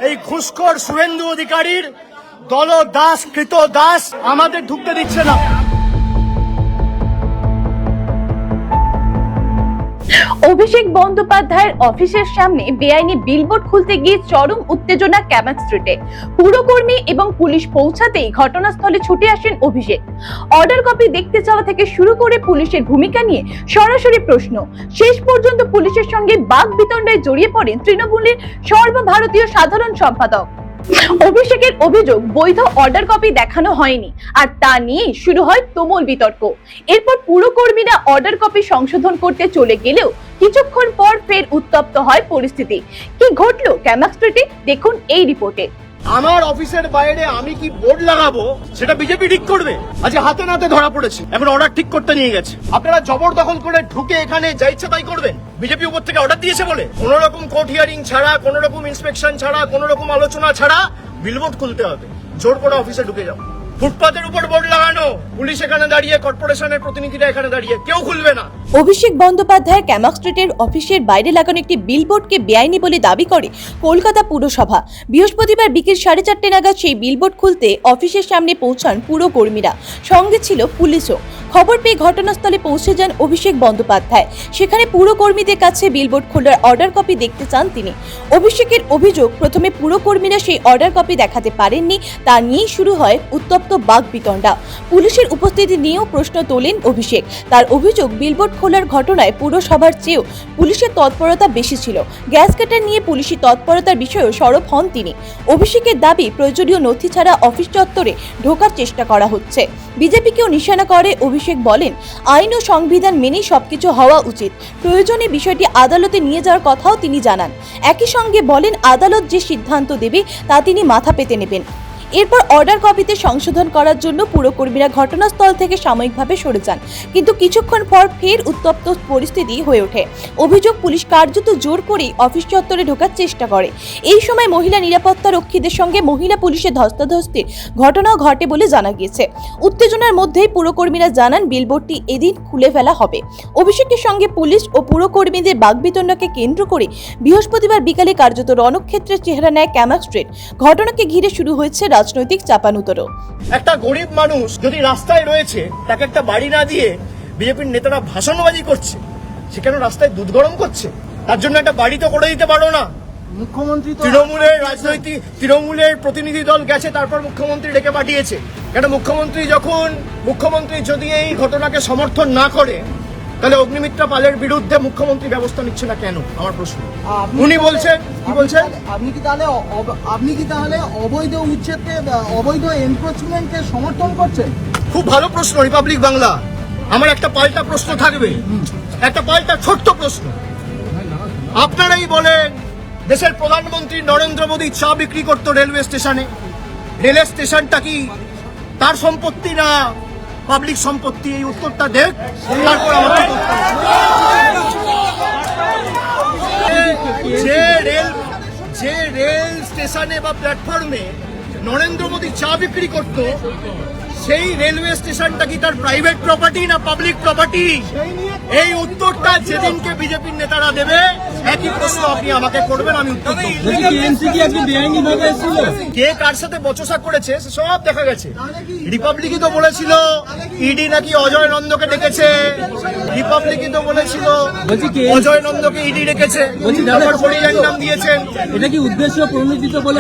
এই ঘুষখোর শুভেন্দু অধিকারীর দলদাস কৃতদাস আমাদের ঢুকতে দিচ্ছে না। অভিষেক বন্দ্যোপাধ্যায়ের অফিসের সামনে বেআইনি বিলবোর্ড খুলতে গিয়ে চরম উত্তেজনা ক্যামাক স্ট্রিটে। পুরকর্মী এবং পুলিশ পৌঁছাতেই ঘটনাস্থলে ছুটে আসেন অভিষেক। অর্ডার কপি দেখতে চাওয়া থেকে শুরু করে পুলিশের ভূমিকা নিয়ে সরাসরি প্রশ্ন। শেষ পর্যন্ত পুলিশের সঙ্গে বাকবিতণ্ডায় জড়িয়ে পড়েন তৃণমূলের সর্বভারতীয় সাধারণ সম্পাদক। অভিষেকের অভিযোগ, বৈধ অর্ডার কপি দেখানো হয়নি, আর তা নিয়ে শুরু হয় তুমুল বিতর্ক। এরপর পুরকর্মীরা অর্ডার কপি সংশোধন করতে চলে গেলেও কিছুক্ষণ পর ফের উত্তপ্ত হয় পরিস্থিতি। কি ঘটলো ক্যামাক স্ট্রিটে, দেখুন এই রিপোর্টে। আমার অফিসের বাইরে আমি কি বোর্ড লাগাবো সেটা বিজেপি ঠিক করবে। আজ হাতে নাতে ধরা পড়েছে, এখন অর্ডার ঠিক করতে নিয়ে গেছে। আপনারা জবরদখল করে ঢুকে এখানে যা ইচ্ছে তাই করবেন। বিজেপি উপর থেকে অর্ডার দিয়েছে বলে কোন রকম কোর্ট হিয়ারিং ছাড়া, কোন রকম ইন্সপেকশন ছাড়া, কোন রকম আলোচনা ছাড়া বিলবোর্ড খুলতে হবে। জোর করে অফিসে ঢুকে যাও। ফুটপাতের উপর বোর্ড লাগানো, পুলিশ এখানে দাঁড়িয়ে, কর্পোরেশনের প্রতিনিধিরা এখানে দাঁড়িয়ে, কেউ খুলবে না। অভিষেক বন্দ্যোপাধ্যায় ক্যামাক স্ট্রিটের অফিসের বাইরে লাগানো একটি বিলবোর্ডকে বেআইনি বলে দাবি করে কলকাতা পুরসভা। বৃহস্পতিবার বিকেল 4:30 নাগাদ সেই বিলবোর্ড খুলতে অফিসের সামনে পৌঁছান পুরকর্মীরা, সঙ্গে ছিল পুলিশও। খবর পেয়ে ঘটনাস্থলে পৌঁছে যান অভিষেক বন্দ্যোপাধ্যায়। সেখানে পুরকর্মীদের কাছে বিলবোর্ড খোলার অর্ডার কপি দেখতে চান তিনি। অভিষেকের অভিযোগ, প্রথমে পুরকর্মীরা সেই অর্ডার কপি দেখাতে পারেননি, তা নিয়েই শুরু হয় উত্তপ্ত বাকবিতণ্ডা। পুলিশের উপস্থিতি নিয়েও প্রশ্ন তোলেন অভিষেক। তার অভিযোগ, বিলবোর্ড খোলার ঘটনায় পুরসভার চেয়েও পুলিশের তৎপরতা বেশি ছিল। গ্যাস কাটার নিয়ে পুলিশি তৎপরতার বিষয়েও সরব হন তিনি। অভিষেকের দাবি, প্রয়োজনীয় নথি ছাড়া অফিস চত্বরে ঢোকার চেষ্টা করা হচ্ছে। বিজেপিকেও নিশানা করে অভিষেক বলেন, আইন ও সংবিধান মেনেই সবকিছু হওয়া উচিত। প্রয়োজনে বিষয়টি আদালতে নিয়ে যাওয়ার কথাও তিনি জানান। একই সঙ্গে বলেন, আদালত যে সিদ্ধান্ত দেবে তা তিনি মাথা পেতে নেবেন। এরপর অর্ডার কপিতে সংশোধন করার জন্য পুরকর্মীরা ঘটনাস্থল থেকে সাময়িকভাবে সরে যান, কিন্তু কিছুক্ষণ পর ফের উত্তপ্ত পরিস্থিতি হয়ে ওঠে। অভিযোগ, পুলিশ কার্যত জোর করেই অফিস চত্বরে ঢোকার চেষ্টা করে। এই সময় মহিলা নিরাপত্তা রক্ষীদের সঙ্গে মহিলা পুলিশের ধস্তাধস্তির ঘটনাও ঘটে বলে জানা গিয়েছে। উত্তেজনার মধ্যেই পুরকর্মীরা জানান বিলবোর্ডটি এদিন খুলে ফেলা হবে। অভিষেকের সঙ্গে পুলিশ ও পুরকর্মীদের বাকবিতণ্ডাকে কেন্দ্র করে বৃহস্পতিবার বিকালে কার্যত রণক্ষেত্রের চেহারা নেয় ক্যামাক স্ট্রিট। ঘটনাকে ঘিরে শুরু হয়েছে রাজনৈতিক চাপানুতরও। একটা গরিব মানুষ যদি রাস্তায় রয়েছে, তাকে একটা বাড়ি না দিয়ে বিজেপির নেতারা ভাষণবাজি করছে, সে কেন রাস্তায় দুধ গরম করছে? তার জন্য একটা বাড়ি তো করে দিতে পারো না? মুখ্যমন্ত্রী তৃণমূলের প্রতিনিধি দল গেছে, তারপর মুখ্যমন্ত্রী ডেকে পাঠিয়েছে। কেন মুখ্যমন্ত্রী যদি এই ঘটনাকে সমর্থন না করে, তাহলে অগ্নিমিত্রা পালের বিরুদ্ধে মুখ্যমন্ত্রী ব্যবস্থা নিচ্ছে না কেন? আমার প্রশ্ন। উনি বলছেন, কি বলছেন, আপনি কি তাহলে অবৈধ উচ্ছেদকে, অবৈধ এনক্রোচমেন্টকে সমর্থন করছেন? খুব ভালো প্রশ্ন, রিপাবলিক বাংলা। আমার একটা পাল্টা প্রশ্ন থাকবে, একটা পাল্টা ছোট্ট প্রশ্ন। আপনারাই বলেন, দেশের প্রধানমন্ত্রী নরেন্দ্র মোদী চা বিক্রি করতো রেলওয়ে স্টেশনে। রেলওয়ে স্টেশনটা কি তার সম্পত্তি না পাবলিক সম্পত্তি? এই উত্তরটা দেখ, তারপর আমাকে যে রেল স্টেশনে বা প্ল্যাটফর্মে নরেন্দ্র মোদী চা বিক্রি করতো, সেই রেলওয়ে স্টেশনটা কি তার প্রাইভেট প্রপার্টি না পাবলিক প্রপার্টি? এই উত্তরটা যেদিনকে বিজেপির নেতারা দেবে, একই প্রশ্ন আপনি আমাকে করবেন, আমি উত্তর দেব। কে কার সাথে বচসা করেছে সব দেখা গেছে। রিপাবলিকই তো বলেছিল ইডি নাকি অজয় নন্দকে ডেকেছে, রিপাবলিকই তো বলেছিল অজয় নন্দকে ইডি ডেকেছে, নাম দিয়েছেন। এটা কি উদ্দেশ্য প্রণোদিত বলে